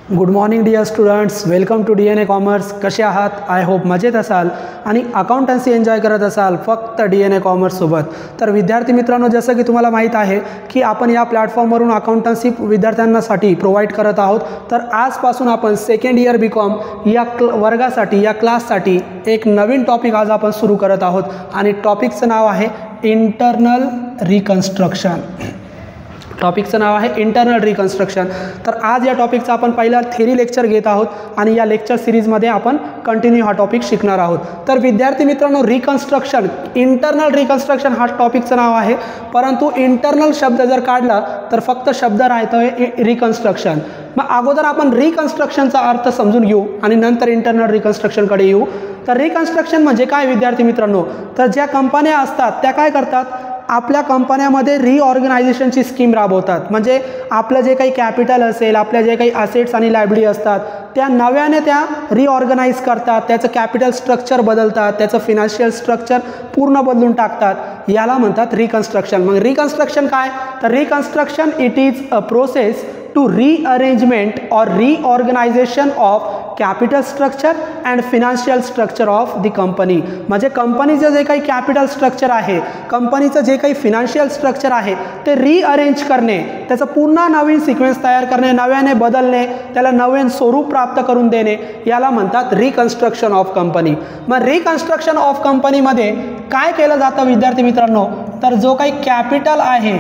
Good morning dear students, welcome to DNA commerce. कसे आहात? I hope मजेत असाल आणि अकाउंटन्सी एन्जॉय करत असाल फक्त DNA कॉमर्ससोबत. तर विद्यार्थी मित्रांनो, जसं की तुम्हाला माहीत आहे की आपण या प्लॅटफॉर्मवरून अकाउंटन्सी विद्यार्थ्यांसाठी प्रोव्हाइड करत आहोत. तर आजपासून आपण सेकंड इयर BCom या वर्गासाठी या क्लाससाठी एक नवीन टॉपिक आज आपण सुरू करत आहोत आणि टॉपिकचं नाव आहे इंटरनल रिकन्स्ट्रक्शन. टॉपिकचं नाव आहे इंटरनल रिकन्स्ट्रक्शन. तर आज या टॉपिकचा आपण पहिला थेरी लेक्चर घेत आहोत आणि या लेक्चर सिरीजमध्ये आपण कंटिन्यू हा टॉपिक शिकणार आहोत. तर विद्यार्थी मित्रांनो, रिकन्स्ट्रक्शन, इंटरनल रिकन्स्ट्रक्शन हा टॉपिकचं नाव आहे, परंतु इंटरनल शब्द जर काढला तर फक्त शब्द राहतो रिकन्स्ट्रक्शन. मग अगोदर आपण रिकन्स्ट्रक्शनचा अर्थ समजून घेऊ आणि नंतर इंटरनल रिकन्स्ट्रक्शनकडे येऊ. तर रिकन्स्ट्रक्शन म्हणजे काय विद्यार्थी मित्रांनो? तर ज्या कंपन्या असतात त्या काय करतात, आपल्या कंपन्यामध्ये रिऑर्गनायझेशनची स्कीम राबवतात. म्हणजे आपलं जे काही कॅपिटल असेल, आपल्या जे काही असेट्स आणि लायबिलिटी असतात त्या नव्याने त्या रिऑर्गनाइज करतात, त्याचं कॅपिटल स्ट्रक्चर बदलतात, त्याचं फिनान्शियल स्ट्रक्चर पूर्ण बदलून टाकतात. याला म्हणतात रिकन्स्ट्रक्शन. मग रिकन्स्ट्रक्शन काय? तर reconstruction it is a process to rearrangement or reorganisation of capital structure and financial structure of the company. म्हणजे कंपनीचं जे काही कॅपिटल स्ट्रक्चर आहे, कंपनीचं जे काही फिनान्शियल स्ट्रक्चर आहे ते रिअरेंज करणे, त्याचं पुन्हा नवीन सिक्वेन्स तयार करणे, नव्याने बदलणे, त्याला नवीन स्वरूप प्राप्त करून देणे, याला म्हणतात रिकन्स्ट्रक्शन ऑफ कंपनी. मग रिकन्स्ट्रक्शन ऑफ कंपनीमध्ये काय केलं जातं विद्यार्थी मित्रांनो? तर जो काही कॅपिटल आहे,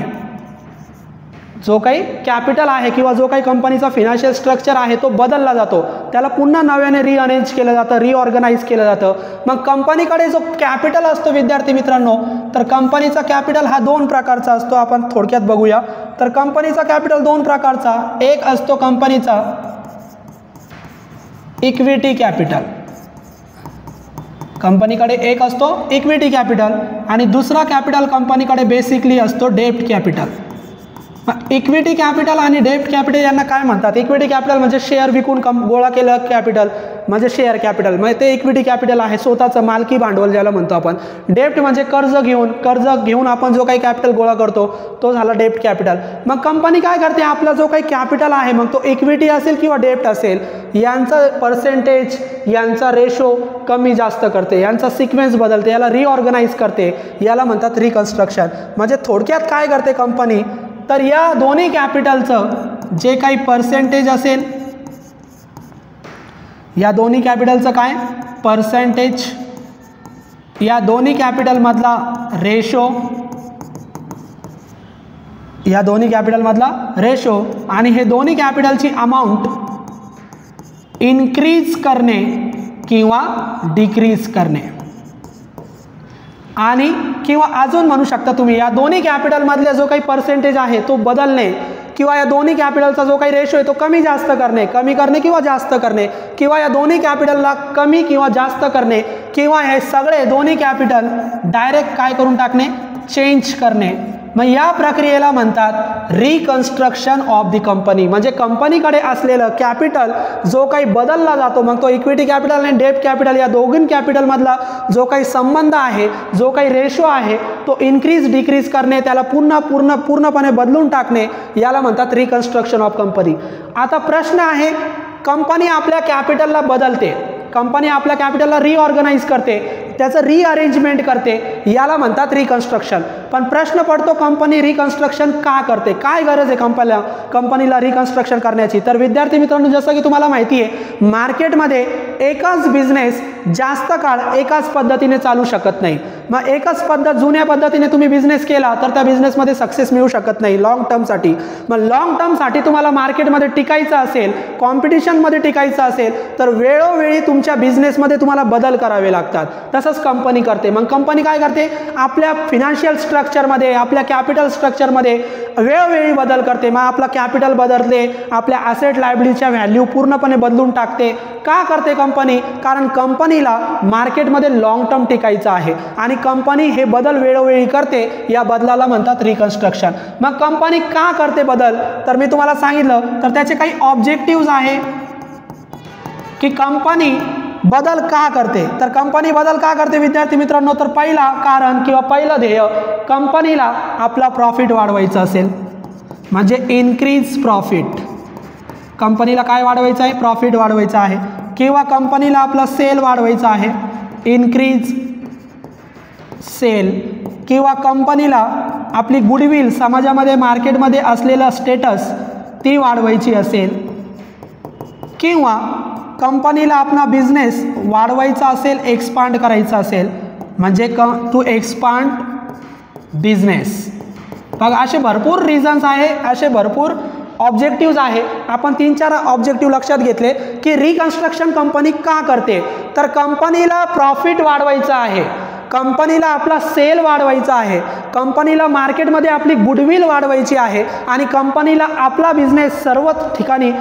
किंवा जो काही कंपनीचा फिनान्शियल स्ट्रक्चर आहे तो बदलला जातो, त्याला पुन्हा नव्याने रिअरेंज केलं जातं, रिऑर्गनाइज केलं जातं. मग कंपनीकडे जो कॅपिटल असतो विद्यार्थी मित्रांनो, तर कंपनीचा कॅपिटल हा दोन प्रकारचा असतो. आपण थोडक्यात बघूया. तर कंपनीचा कॅपिटल दोन प्रकारचा, एक असतो कंपनीचा इक्विटी कॅपिटल, कंपनीकडे एक असतो इक्विटी कॅपिटल, आणि दुसरा कॅपिटल कंपनीकडे बेसिकली असतो डेब्ट कॅपिटल. इक्विटी कॅपिटल आणि डेब्ट कॅपिटल यांना काय म्हणतात? इक्विटी कॅपिटल म्हणजे शेअर विकून गोळा केलं कॅपिटल, म्हणजे शेअर कॅपिटल, म्हणजे ते इक्विटी कॅपिटल आहे, स्वतःचं मालकी भांडवल ज्याला म्हणतो आपण. डेब्ट म्हणजे कर्ज घेऊन आपण जो काही कॅपिटल गोळा करतो तो झाला डेब्ट कॅपिटल. मग कंपनी काय करते, आपला जो काही कॅपिटल आहे, मग तो इक्विटी असेल किंवा डेब्ट असेल, यांचा पर्सेंटेज, यांचा रेशो कमी जास्त करते, यांचा सिक्वेन्स बदलते, याला रिऑर्गनाइज करते, याला म्हणतात रिकन्स्ट्रक्शन. म्हणजे थोडक्यात काय करते कंपनी, तर या दोन्ही कॅपिटलचं जे काही पर्सेंटेज असेल, या दोन्ही कॅपिटलचं काय पर्सेंटेज, या दोन्ही कॅपिटलमधला रेशो, या दोन्ही कॅपिटलमधला रेशो आणि हे दोन्ही कॅपिटलची अमाऊंट इन्क्रीज करणे किंवा डिक्रीज करणे, आणि किंवा अजून म्हणू शकता तुम्ही या दोन्ही कॅपिटलमधले जो काही पर्सेंटेज आहे तो बदलणे, किंवा या दोन्ही कॅपिटलचा जो काही रेशो आहे तो कमी करणे किंवा जास्त करणे, किंवा या दोन्ही कॅपिटलला कमी किंवा जास्त करणे, किंवा हे सगळे दोन्ही कॅपिटल डायरेक्ट काय करून टाकणे, चेंज करणे. मग या प्रक्रियेला म्हणतात रिकन्स्ट्रक्शन ऑफ द कंपनी. म्हणजे कंपनीकडे असलेलं कॅपिटल जो काही बदलला जातो, मग तो इक्विटी कॅपिटल आणि डेब्ट कॅपिटल या दोघी कॅपिटलमधला जो काही संबंध आहे, जो काही रेशो आहे तो इन्क्रीज डिक्रीज करणे, त्याला पूर्णपणे बदलून टाकणे, याला म्हणतात रिकन्स्ट्रक्शन ऑफ कंपनी. आता प्रश्न आहे, कंपनी आपल्या कॅपिटलला बदलते, कंपनी आपल्या कॅपिटलला रिऑर्गनाइज करते, त्याचं रिअरेंजमेंट करते, याला म्हणतात रिकन्स्ट्रक्शन. पण प्रश्न पडतो, कंपनी रिकन्स्ट्रक्शन का करते? काय गरज आहे कंपनीला रिकन्स्ट्रक्शन करण्याची? तर विद्यार्थी मित्रांनो, जसं की तुम्हाला माहिती आहे, मार्केटमध्ये एकच बिझनेस जास्त काळ एकाच पद्धतीने चालू शकत नाही. मग एकच पद्धत, जुन्या पद्धतीने तुम्ही बिझनेस केला तर त्या बिझनेसमध्ये सक्सेस मिळू शकत नाही लॉंग टर्मसाठी. मग लॉंग टर्मसाठी तुम्हाला मार्केटमध्ये टिकायचं असेल, कॉम्पिटिशनमध्ये टिकायचं असेल, तर वेळोवेळी तुमच्या बिझनेसमध्ये तुम्हाला बदल करावे लागतात. तसंच कंपनी करते. मग कंपनी काय करते, आपल्या फिनान्शियल स्ट्रक्चरमध्ये, आपल्या कॅपिटल स्ट्रक्चरमध्ये वेळोवेळी बदल करते. मग आपला कॅपिटल बदलते, आपल्या ॲसेट लायबिलिटीच्या व्हॅल्यू पूर्णपणे बदलून टाकते. का करते कंपनी? कारण कंपनीला मार्केटमध्ये लॉंग टर्म टिकायचं आहे आणि कंपनी हे बदल वेळोवेळी करते, या बदलाला म्हणतात रिकन्स्ट्रक्शन. मग कंपनी का करते बदल? तर मी तुम्हाला सांगितलं, तर त्याचे काही ऑब्जेक्टिव्ज आहे की कंपनी बदल का करते. तर कंपनी बदल का करते विद्यार्थी मित्रांनो? तर पहिला कारण किंवा पहिलं ध्येय, कंपनीला आपला प्रॉफिट वाढवायचा असेल, म्हणजे इन्क्रीज प्रॉफिट. कंपनीला काय वाढवायचं आहे, प्रॉफिट वाढवायचं आहे, किंवा कंपनीला आपला सेल वाढवायचा आहे, इन्क्रीज सेल, किंवा कंपनीला आपली गुडविल समाजामध्ये मार्केटमध्ये असलेलं स्टेटस ती वाढवायची असेल, किंवा कंपनीला आपला बिझनेस वाढवायचा असेल, एक्सपांड करायचा असेल, म्हणजे टू एक्सपांड बिझनेस. बघा असे भरपूर रिझन्स आहे, असे भरपूर ऑब्जेक्टिव्ज आहे. आपण 3-4 ऑब्जेक्टिव्ह लक्षात घेतले की रिकन्स्ट्रक्शन कंपनी का करते, तर कंपनीला प्रॉफिट वाढवायचा आहे, कंपनीला आपला सेल वाढवायचा आहे, कंपनीला मार्केटमध्ये आपली गुडविल वाढवायची आहे आणि कंपनीला आपला बिझनेस सर्व ठिकाणी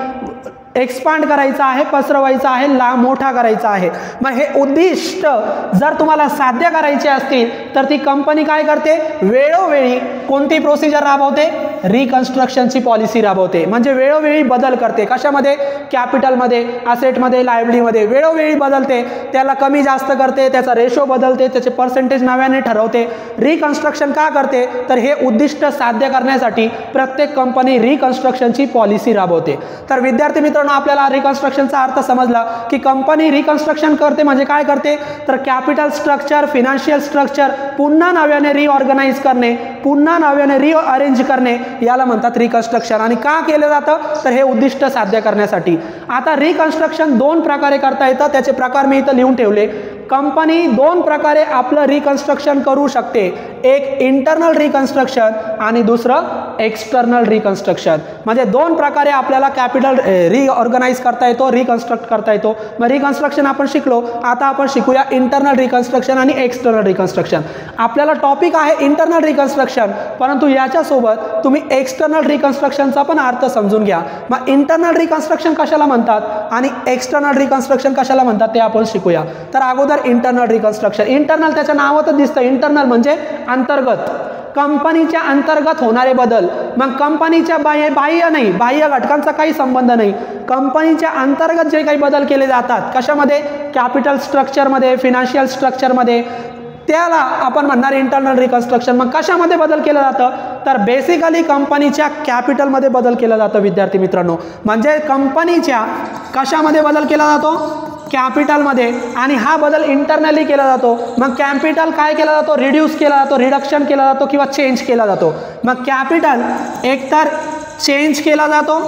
एक्सपांड करायचा आहे, पसरवायचा आहे, मोठा करायचा आहे. मग हे उद्दिष्ट जर तुम्हाला साध्य करायचे असतील तर ती कंपनी काय करते, वेळोवेळी कोणती प्रोसिजर राबवते, रिकन्स्ट्रक्शनची पॉलिसी राबवते. म्हणजे वेळोवेळी बदल करते. कशामध्ये, कॅपिटलमध्ये, असेटमध्ये, लायबिलिटीमध्ये वेळोवेळी बदलते, त्याला कमी जास्त करते, त्याचा रेशो बदलते, त्याचे पर्सेंटेज नव्याने ठरवते. रिकन्स्ट्रक्शन का करते, तर हे उद्दिष्ट साध्य करण्यासाठी प्रत्येक कंपनी रिकन्स्ट्रक्शनची पॉलिसी राबवते. तर विद्यार्थी मित्रांनो, आपल्याला रिकन्स्ट्रक्शनचा अर्थ समजला की कंपनी रिकन्स्ट्रक्शन करते म्हणजे काय करते, तर कॅपिटल स्ट्रक्चर, फिनान्शियल स्ट्रक्चर पुन्हा नव्याने रिऑर्गनाइज करणे, पुन्हा नव्याने रिअरेंज करणे, याला म्हणतात रिकन्स्ट्रक्शन. आणि का केलं जातं, तर हे उद्दिष्ट साध्य करण्यासाठी. आता रिकन्स्ट्रक्शन 2 प्रकारे करता येतं, त्याचे प्रकार मी इथं लिहून ठेवले. कंपनी 2 प्रकारे आपलं रिकन्स्ट्रक्शन करू शकते, एक इंटरनल रिकन्स्ट्रक्शन आणि दुसरं एक्सटर्नल रिकन्स्ट्रक्शन. म्हणजे 2 प्रकारे आपल्याला कॅपिटल रिऑर्गनाइज करता येतो, रिकन्स्ट्रक्ट करता येतो. मग रिकन्स्ट्रक्शन आपण शिकलो, आता आपण शिकूया इंटरनल रिकन्स्ट्रक्शन आणि एक्सटर्नल रिकन्स्ट्रक्शन. आपल्याला टॉपिक आहे इंटरनल रिकन्स्ट्रक्शन, परंतु याच्यासोबत तुम्ही एक्सटर्नल रिकन्स्ट्रक्शनचा पण अर्थ समजून घ्या. मग इंटरनल रिकन्स्ट्रक्शन कशाला म्हणतात आणि एक्सटर्नल रिकन्स्ट्रक्शन कशाला म्हणतात ते आपण शिकूया. तर अगोदर इंटरनल रिकन्स्ट्रक्शन. इंटरनल त्याच्या नावातच दिसतं, इंटरनल म्हणजे अंतर्गत, कंपनीच्या अंतर्गत होणारे बदल. मग कंपनीच्या बाह्य नाही, बाह्य घटकांचा काही संबंध नाही, कंपनीच्या अंतर्गत जे काही बदल केले जातात, कशामध्ये, कॅपिटल स्ट्रक्चरमध्ये, फिनान्शियल स्ट्रक्चरमध्ये, त्याला आपण म्हणणार इंटरनल रिकन्स्ट्रक्शन. मग कशामध्ये बदल केलं जातं, तर बेसिकली कंपनीच्या कॅपिटलमध्ये बदल केला जातो विद्यार्थी मित्रांनो. म्हणजे कंपनीच्या कशामध्ये बदल केला जातो, कॅपिटलमध्ये, आणि हा बदल इंटरनली केला जातो. मग कॅपिटल काय केला जातो, रिड्यूस केला जातो, रिडक्शन केला जातो किंवा चेंज केला जातो. मग कॅपिटल एकतर चेंज केला जातो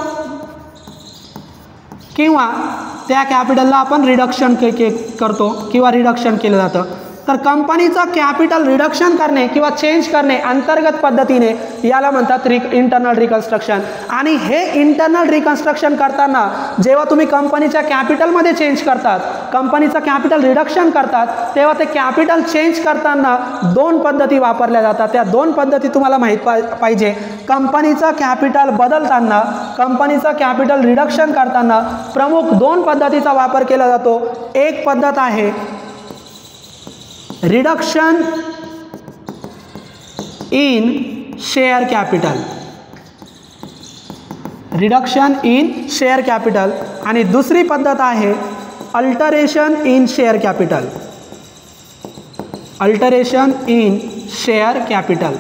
किंवा त्या कॅपिटलला आपण रिडक्शन करतो किंवा रिडक्शन केलं जातं. तर कंपनीचं कॅपिटल रिडक्शन करणे किंवा चेंज करणे अंतर्गत पद्धतीने, याला म्हणतात इंटरनल रिकन्स्ट्रक्शन. आणि हे इंटरनल रिकन्स्ट्रक्शन करताना जेव्हा तुम्ही कंपनीच्या कॅपिटलमध्ये चेंज करतात, कंपनीचं कॅपिटल रिडक्शन करतात, तेव्हा ते कॅपिटल चेंज करताना 2 पद्धती वापरल्या जातात. त्या 2 पद्धती तुम्हाला माहीत पाहिजे. कंपनीचं कॅपिटल बदलताना, कंपनीचं कॅपिटल रिडक्शन करताना प्रमुख 2 पद्धतीचा वापर केला जातो. एक पद्धत आहे reduction in share capital, reduction in share capital, आणि दुसरी पद्धत आहे alteration in share capital, alteration in share capital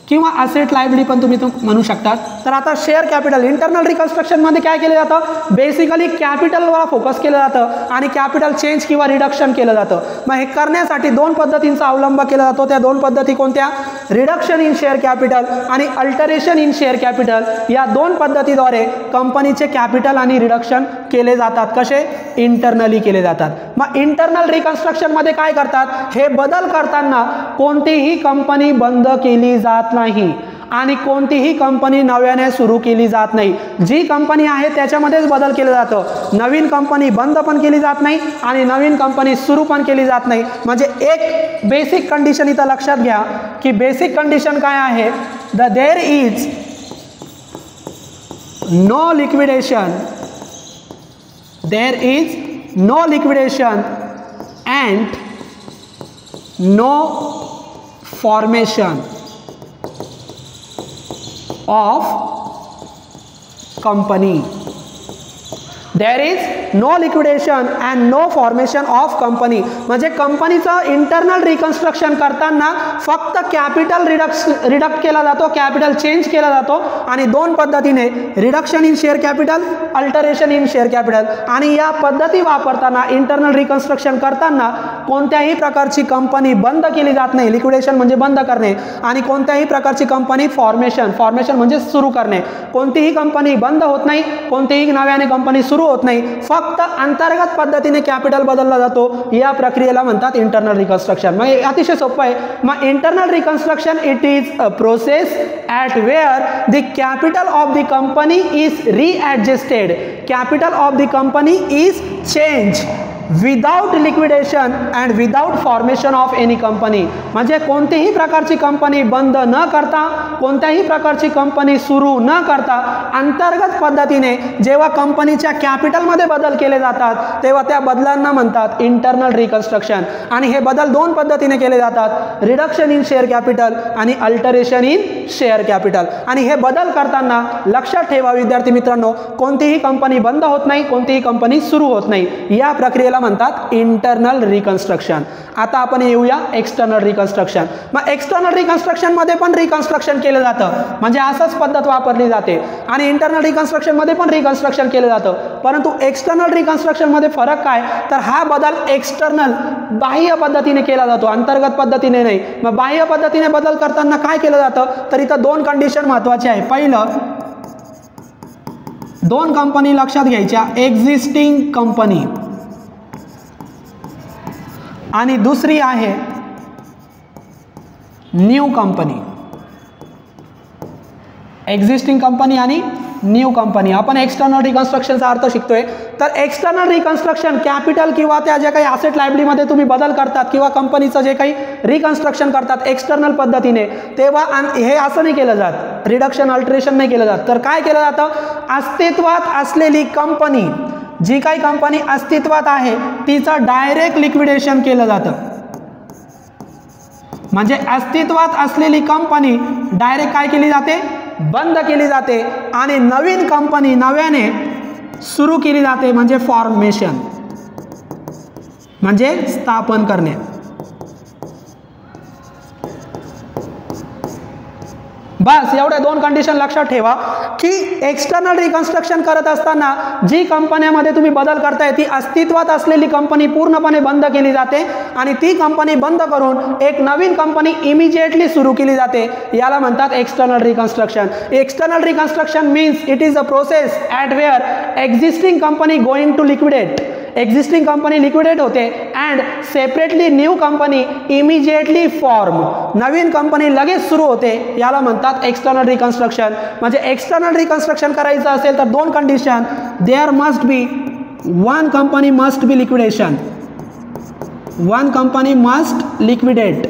किंवा असेट लायबिलिटी पण तुम्ही म्हणू शकता. तर आता शेअर कॅपिटल इंटरनल रिकन्स्ट्रक्शनमध्ये काय केलं जातं, बेसिकली कॅपिटलवर फोकस केलं जातं आणि कॅपिटल चेंज किंवा रिडक्शन केलं जातं. मग हे करण्यासाठी 2 पद्धतींचा अवलंब केला जातो. त्या 2 पद्धती कोणत्या, रिडक्शन इन शेअर कॅपिटल आणि अल्टरेशन इन शेअर कॅपिटल. या 2 पद्धतीद्वारे कंपनीचे कॅपिटल आणि रिडक्शन केले जातात. कसे, इंटरनली केले जातात. मग इंटरनल रिकन्स्ट्रक्शनमध्ये काय करतात, हे बदल करताना कोणतीही कंपनी बंद केली जात नाही आणि कोणतीही कंपनी नव्याने सुरू केली जात नाही. जी कंपनी आहे त्याच्यामध्येच बदल केलं जातं. नवीन कंपनी बंद पण केली जात नाही आणि नवीन कंपनी सुरू पण केली जात नाही. म्हणजे एक बेसिक कंडिशन इथं लक्षात घ्या की बेसिक कंडिशन काय आहे, there is no liquidation, there is no liquidation and no formation of company. There is no liquidation and no formation of company. म्हणजे कंपनीचं इंटरनल रिकन्स्ट्रक्शन करताना फक्त कॅपिटल रिडक्ट केला जातो, कॅपिटल चेंज केला जातो आणि दोन पद्धतीने reduction in share capital, alteration in share capital. आणि या पद्धती वापरताना इंटरनल रिकन्स्ट्रक्शन करताना कोणत्याही प्रकारची कंपनी बंद केली जात नाही. लिक्विडेशन म्हणजे बंद करणे आणि कोणत्याही प्रकारची कंपनी फॉर्मेशन म्हणजे सुरू करणे. कोणतीही कंपनी बंद होत नाही, कोणतीही नव्याने कंपनी सुरू होत नाही, फक्त अंतर्गत पद्धतीने कॅपिटल बदलला जातो. या प्रक्रियेला म्हणतात इंटरनल रिकन्स्ट्रक्शन. मग अतिशय सोपं आहे. मग internal reconstruction it is a process at where the capital of the company is readjusted, capital of the company is change without liquidation and without formation of any company. म्हणजे कोणतीही प्रकारची company बंद न करता, कोणत्याही प्रकारची कंपनी सुरू न करता अंतर्गत पद्धतीने जेव्हा कंपनीच्या कॅपिटलमध्ये बदल केले जातात तेव्हा त्या बदलांना म्हणतात इंटरनल रिकन्स्ट्रक्शन. आणि हे बदल दोन पद्धतीने केले जातात, रिडक्शन इन शेअर कॅपिटल आणि अल्टरेशन इन शेअर कॅपिटल. आणि हे बदल करताना लक्षात ठेवा विद्यार्थी मित्रांनो, कोणतीही कंपनी बंद होत नाही, कोणतीही कंपनी सुरू होत नाही. या प्रक्रियेला म्हणतात इंटरनल रिकन्स्ट्रक्शन. आता आपण येऊया एक्सटर्नल रिकन्स्ट्रक्शन. मग एक्सटर्नल रिकन्स्ट्रक्शन मध्ये पण रिकन्स्ट्रक्शन केलं जातं, म्हणजे असंच पद्धत वापरली जाते. आणि इंटरनल रिकन्स्ट्रक्शन मध्ये पण रिकन्स्ट्रक्शन केलं जातं. परंतु एक्सटर्नल रिकन्स्ट्रक्शन मध्ये फरक काय, तर हा बदल एक्सटर्नल बाह्य पद्धतीने केला जातो, अंतर्गत पद्धतीने नाही. मग बाह्य पद्धतीने बदल करताना काय केलं जातं, तर इथं दोन कंडिशन महत्वाची आहे. पहिलं, दोन कंपनी लक्षात घ्यायच्या, एक्झिस्टिंग कंपनी आणि दुसरी आहे न्यू कंपनी. एक्झिस्टिंग कंपनी आणि न्यू कंपनी. आपण एक्सटर्नल रिकन्स्ट्रक्शनचा अर्थ शिकतोय. तर एक्सटर्नल रिकन्स्ट्रक्शन कॅपिटल किंवा त्या ज्या काही ॲसेट लायबिलिटीमध्ये तुम्ही बदल करतात किंवा कंपनीचं जे काही रिकन्स्ट्रक्शन करतात एक्सटर्नल पद्धतीने, तेव्हा हे असं नाही केलं जात, रिडक्शन अल्टरेशन नाही केलं जात. तर काय केलं जातं, अस्तित्वात असलेली कंपनी, जी काही कंपनी अस्तित्वात आहे तिचं डायरेक्ट लिक्विडेशन केलं जातं. म्हणजे अस्तित्वात असलेली कंपनी डायरेक्ट काय केली जाते, बंद केली जाते आणि नवीन कंपनी नव्याने सुरू केली जाते. म्हणजे फॉर्मेशन म्हणजे स्थापन करणे. बस एवढ्या दोन कंडिशन लक्षात ठेवा की एक्सटर्नल रिकन्स्ट्रक्शन करत असताना जी कंपन्यामध्ये तुम्ही बदल करताय ती अस्तित्वात असलेली कंपनी पूर्णपणे बंद केली जाते आणि ती कंपनी बंद करून एक नवीन कंपनी इमिजिएटली सुरू केली जाते. याला म्हणतात external reconstruction. External reconstruction means it is a process at where existing company going to liquidate, existing company liquidate होते and separately new company immediately form, नवीन कंपनी लगेच सुरू होते. याला म्हणतात एक्सटर्नल रिकन्स्ट्रक्शन. म्हणजे एक्सटर्नल रिकन्स्ट्रक्शन करायचं असेल तर दोन condition, there must be one company must be liquidation, one company must liquidate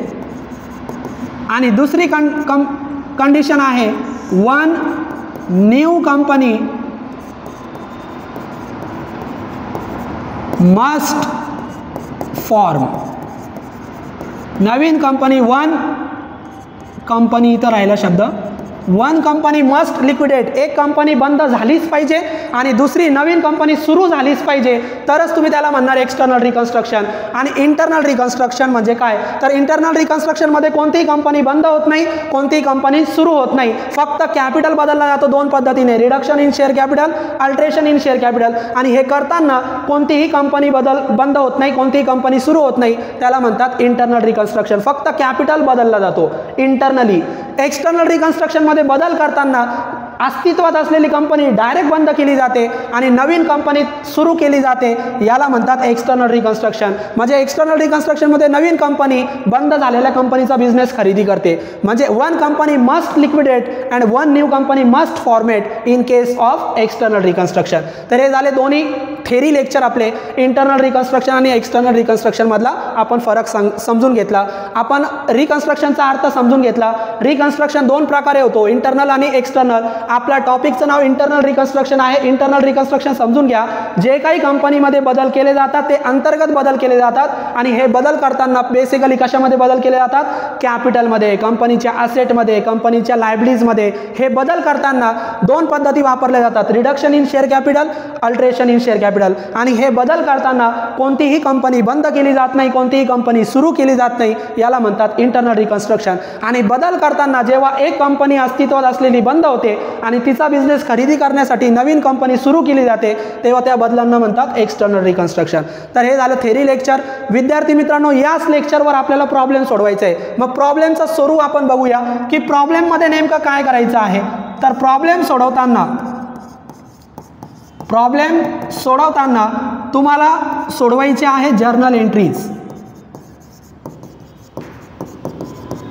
आणि दुसरी कंडिशन आहे one new company must form. नवीन कंपनी, वन कंपनी इथं राहिला शब्द, वन कंपनी मस्ट लिक्विडेट, एक कंपनी बंद झालीच पाहिजे आणि दुसरी नवीन कंपनी सुरू झालीच पाहिजे, तरच तुम्ही त्याला म्हणणार एक्सटर्नल रिकन्स्ट्रक्शन. आणि इंटरनल रिकन्स्ट्रक्शन म्हणजे काय, तर इंटरनल रिकन्स्ट्रक्शनमध्ये कोणतीही कंपनी बंद होत नाही, कोणतीही कंपनी सुरू होत नाही, फक्त कॅपिटल बदलला जातो दोन पद्धतीने, reduction in share capital, alteration in share capital. आणि हे करताना कोणतीही कंपनी बंद होत नाही, कोणतीही कंपनी सुरू होत नाही, त्याला म्हणतात इंटरनल रिकन्स्ट्रक्शन. फक्त कॅपिटल बदलला जातो इंटरनली. एक्सटर्नल रिकन्स्ट्रक्शन मध्ये बदल करताना अस्तित्वात असलेली कंपनी डायरेक्ट बंद केली जाते आणि नवीन कंपनी सुरू केली जाते. याला म्हणतात एक्सटर्नल रिकन्स्ट्रक्शन. म्हणजे एक्सटर्नल रिकन्स्ट्रक्शन मध्ये नवीन कंपनी बंद झालेल्या कंपनीचा बिझनेस खरेदी करते. म्हणजे one company must liquidate and one new company must format in case of external reconstruction. तर हे झाले दोन्ही थेरी लेक्चर आपले. इंटरनल रिकन्स्ट्रक्शन आणि एक्सटर्नल रिकन्स्ट्रक्शन मधला आपण फरक समजून घेतला. आपण रिकन्स्ट्रक्शनचा अर्थ समजून घेतला. रिकन्स्ट्रक्शन दोन प्रकारे होतो, इंटरनल आणि एक्सटर्नल. आपल्या टॉपिकचं नाव इंटरनल रिकन्स्ट्रक्शन आहे. इंटरनल रिकन्स्ट्रक्शन समजून घ्या. जे काही कंपनीमध्ये बदल केले जातात ते अंतर्गत बदल केले जातात आणि हे बदल करताना बेसिकली कशामध्ये बदल केले जातात, कॅपिटलमध्ये, कंपनीच्या असेटमध्ये, कंपनीच्या लायबिलिटीजमध्ये. हे बदल करताना दोन पद्धती वापरल्या जातात, reduction in share capital alteration in share capital. आणि हे बदल करताना कोणतीही कंपनी बंद केली जात नाही, कोणतीही कंपनी सुरू केली जात नाही, याला म्हणतात इंटरनल रिकन्स्ट्रक्शन. आणि बदल करताना जेव्हा एक कंपनी अस्तित्वात असलेली बंद होते आणि तिचा बिझनेस खरेदी करण्यासाठी नवीन कंपनी सुरू केली जाते, तेव्हा त्या बदलांना म्हणतात एक्सटर्नल रिकन्स्ट्रक्शन. तर हे झालं थेरी लेक्चर. विद्यार्थी मित्रांनो, याच लेक्चरवर आपल्याला प्रॉब्लेम सोडवायचा आहे. मग प्रॉब्लेमचं स्वरूप आपण बघूया की प्रॉब्लेममध्ये नेमकं काय करायचं आहे. तर प्रॉब्लेम सोडवताना तुम्हाला सोडवायचे आहे जर्नल एंट्रीज.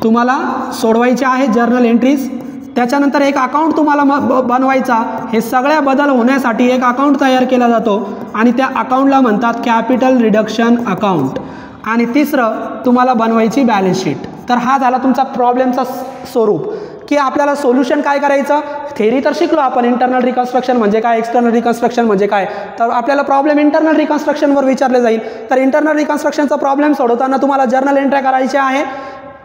तुम्हाला सोडवायचे आहे जर्नल एंट्रीज. त्याच्यानंतर एक अकाउंट तुम्हाला बनवायचा. हे सगळ्या बदल होण्यासाठी एक अकाउंट तयार केला जातो आणि त्या अकाउंटला म्हणतात कॅपिटल रिडक्शन अकाउंट. आणि तिसरं तुम्हाला बनवायची बॅलन्स शीट. तर हा झाला तुमचा प्रॉब्लेमचा स्वरूप की आपल्याला सोल्युशन काय करायचं. थेरी तर शिकलो आपण, इंटरनल रिकन्स्ट्रक्शन म्हणजे काय, एक्सटर्नल रिकन्स्ट्रक्शन म्हणजे काय. तर आपल्याला प्रॉब्लेम इंटरनल रिकन्स्ट्रक्शनवर विचारले जाईल. तर इंटरनल रिकन्स्ट्रक्शनचा प्रॉब्लेम सोडवताना तुम्हाला जर्नल एंट्री करायचे आहे.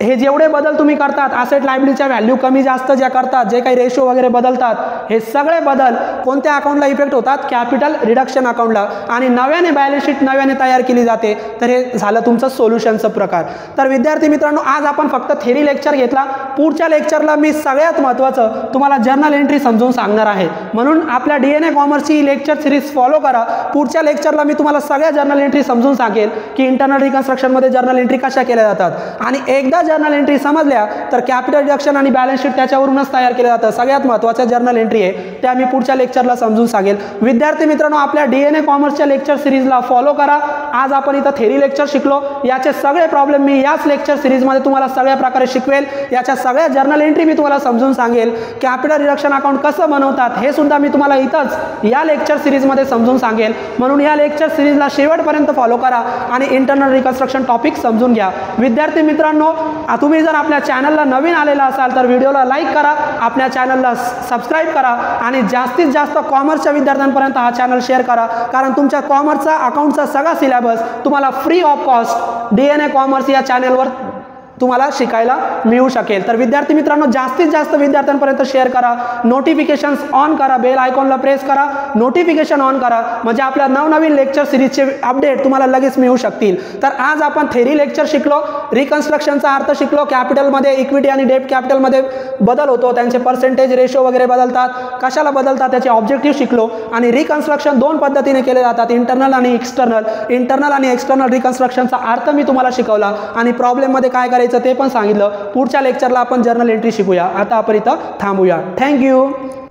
हे जेवढे बदल तुम्ही करतात, असेट लायबिलिटीच्या व्हॅल्यू कमी जास्त ज्या करतात, जे काही रेशो वगैरे बदलतात, हे सगळे बदल कोणत्या अकाउंटला इफेक्ट होतात, कॅपिटल रिडक्शन अकाउंटला. आणि नव्याने बॅलन्स शीट नव्याने तयार केली जाते. तर हे झालं तुमचं सोल्युशनचं प्रकार. तर विद्यार्थी मित्रांनो, आज आपण फक्त थेरी लेक्चर घेतला. पुढच्या लेक्चरला मी सगळ्यात महत्त्वाचं तुम्हाला जर्नल एंट्री समजून सांगणार आहे. म्हणून आपल्या DNA कॉमर्सची लेक्चर सिरीज फॉलो करा. पुढच्या लेक्चरला मी तुम्हाला सगळ्या जर्नल एंट्री समजून सांगेल की इंटरनल रिकन्स्ट्रक्शनमध्ये जर्नल एंट्री कशा केल्या जातात. आणि एकदा जर्नल एंट्री समजल्या तर कॅपिटल रिडक्शन आणि बॅलन्स शीट त्याच्यावरूनच तयार केलं जातं. सगळ्यात महत्त्वाच्या जर्नल एंट्री आहे त्या मी पुढच्या लेक्चरला समजून सांगेल. विद्यार्थी मित्रांनो, आपल्या DNA कॉमर्सच्या लेक्चर सिरीजला फॉलो करा. आज आपण इथं थेरी लेक्चर शिकलो. याचे सगळे प्रॉब्लेम मी याच लेक्चर सिरीजमध्ये तुम्हाला सगळ्या प्रकारे शिकवेल. याच्या सगळ्या जर्नल एंट्री मी तुम्हाला समजून सांगेल. कॅपिटल रिडक्शन अकाउंट कसं बनवतात हे सुद्धा मी तुम्हाला इथंच या लेक्चर सिरीजमध्ये समजून सांगेल. म्हणून या लेक्चर सिरीजला शेवटपर्यंत फॉलो करा आणि इंटरनल रिकन्स्ट्रक्शन टॉपिक समजून घ्या. विद्यार्थी मित्रांनो, तुम्ही जर आपल्या चॅनलला नवीन आलेला असाल तर व्हिडिओला लाईक करा, आपल्या चॅनलला सबस्क्राईब करा आणि जास्तीत जास्त कॉमर्सच्या विद्यार्थ्यांपर्यंत हा चॅनल शेअर करा. कारण तुमच्या कॉमर्सचा अकाउंटचा सगळा सिलेबस तुम्हाला free of cost DNA commerce या चॅनलवर तुम्हाला शिकायला मिळू शकेल. तर विद्यार्थी मित्रांनो, जास्तीत जास्त विद्यार्थ्यांपर्यंत शेअर करा. नोटिफिकेशन्स ऑन करा, बेल आयकॉनला प्रेस करा, नोटिफिकेशन ऑन करा, म्हणजे आपल्या नवनवीन लेक्चर सिरीजचे अपडेट तुम्हाला लगेच मिळू शकतील. तर आज आपण थेरी लेक्चर शिकलो, रिकन्स्ट्रक्शनचा अर्थ शिकलो, कॅपिटलमध्ये इक्विटी आणि डेट कॅपिटलमध्ये बदल होतो, त्यांचे पर्सेंटेज रेशो वगैरे बदलतात, कशाला बदलतात त्याचे ऑब्जेक्टिव्ह शिकलो. आणि रिकन्स्ट्रक्शन दोन पद्धतीने केले जातात, इंटरनल आणि एक्सटर्नल. इंटरनल आणि एक्सटर्नल रिकन्स्ट्रक्शनचा अर्थ मी तुम्हाला शिकवला आणि प्रॉब्लेममध्ये काय करायचं ते पण सांगितलं. पुढच्या लेक्चरला आपण जर्नल एंट्री शिकूया. आता आपण इथं थांबूया. थँक्यू.